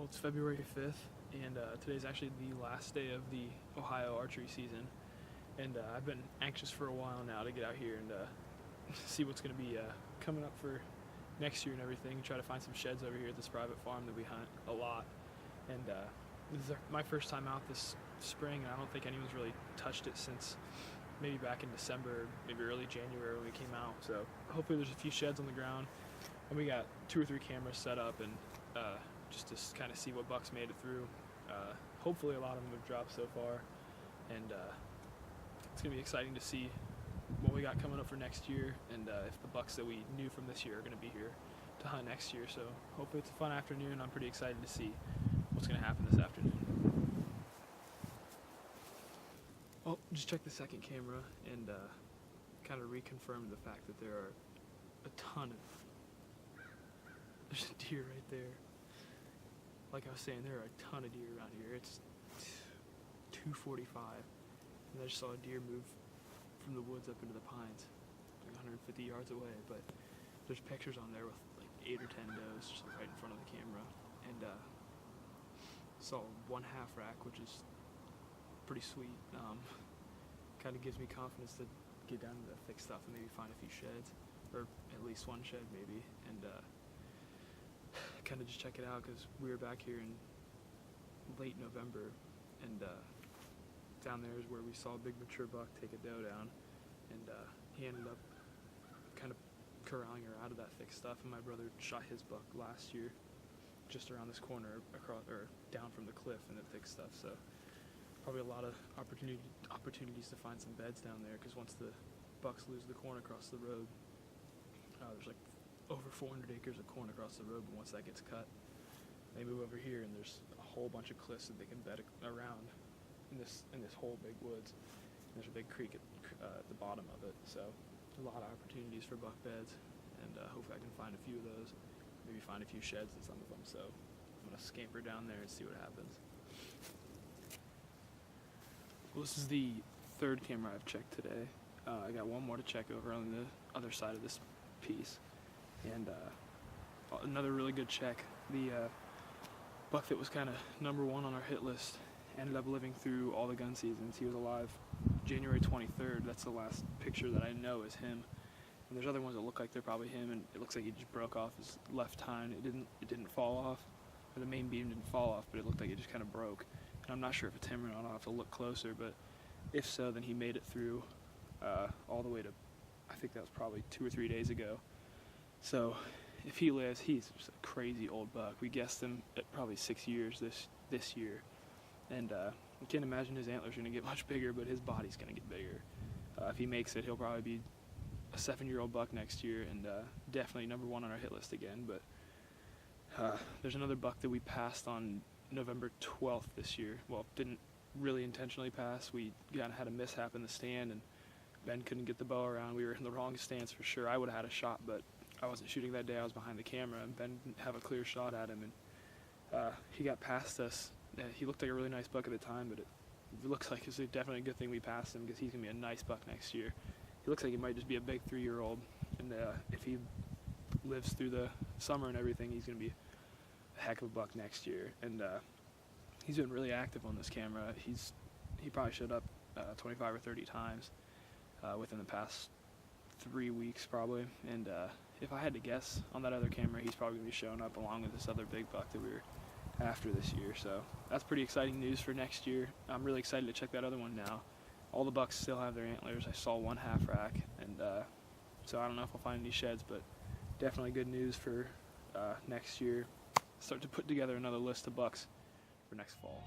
Well, it's February 5th, and today's actually the last day of the Ohio archery season. And I've been anxious for a while now to get out here and see what's going to be coming up for next year and everything. Try to find some sheds over here at this private farm that we hunt a lot. And this is my first time out this spring, and I don't think anyone's really touched it since maybe back in December, maybe early January when we came out. So hopefully there's a few sheds on the ground, and we got 2 or 3 cameras set up, and just to kind of see what bucks made it through. Hopefully a lot of them have dropped so far, and it's going to be exciting to see what we got coming up for next year, and if the bucks that we knew from this year are going to be here to hunt next year. So hopefully it's a fun afternoon. I'm pretty excited to see what's going to happen this afternoon. Oh, just check the second camera and kind of reconfirmed the fact that there are a ton of, there's a deer right there. Like I was saying, there are a ton of deer around here. It's 2:45, and I just saw a deer move from the woods up into the pines, like 150 yards away. But there's pictures on there with like 8 or 10 does just right in front of the camera, and saw one half rack, which is pretty sweet. Kind of gives me confidence to get down to the thick stuff and maybe find a few sheds, or at least one shed maybe, and kind of just check it out, because we were back here in late November, and down there is where we saw a big mature buck take a doe down, and he ended up kind of corralling her out of that thick stuff, and my brother shot his buck last year just around this corner across, or down from the cliff in the thick stuff. So probably a lot of opportunities to find some beds down there, because once the bucks lose the corn across the road, there's like over 400 acres of corn across the road, but once that gets cut, they move over here, and there's a whole bunch of cliffs that they can bed around in this whole big woods. And there's a big creek at the bottom of it, so a lot of opportunities for buck beds, and hopefully I can find a few of those, maybe find a few sheds in some of them. So I'm gonna scamper down there and see what happens. Well, this is the 3rd camera I've checked today. I got one more to check over on the other side of this piece. And another really good check. The buck that was kind of #1 on our hit list ended up living through all the gun seasons. He was alive January 23rd. That's the last picture that I know is him. And there's other ones that look like they're probably him, and it looks like he just broke off his left tine. It didn't fall off, or the main beam didn't fall off, but it looked like it just kind of broke. And I'm not sure if it's him or not. I'll have to look closer, but if so, then he made it through all the way to, I think that was probably 2 or 3 days ago. So if he lives, he's just a crazy old buck. We guessed him at probably 6 years this year, and you can't imagine his antlers are going to get much bigger, but his body's going to get bigger. If he makes it, he'll probably be a 7-year-old buck next year, and definitely #1 on our hit list again. But there's another buck that we passed on November 12th this year. Well, didn't really intentionally pass. We kind of had a mishap in the stand, and Ben couldn't get the bow around. We were in the wrong stance for sure. I would have had a shot, but I wasn't shooting that day. I was behind the camera, and Ben didn't have a clear shot at him, and he got past us. He looked like a really nice buck at the time, but it looks like it's definitely a good thing we passed him, because he's going to be a nice buck next year. He looks like he might just be a big 3-year-old, and if he lives through the summer and everything, he's going to be a heck of a buck next year. And he's been really active on this camera. He probably showed up 25 or 30 times within the past 3 weeks probably, and if I had to guess on that other camera, he's probably going to be showing up along with this other big buck that we were after this year. So that's pretty exciting news for next year. I'm really excited to check that other one now. All the bucks still have their antlers. I saw one half rack, and so I don't know if I'll find any sheds, but definitely good news for next year. Start to put together another list of bucks for next fall.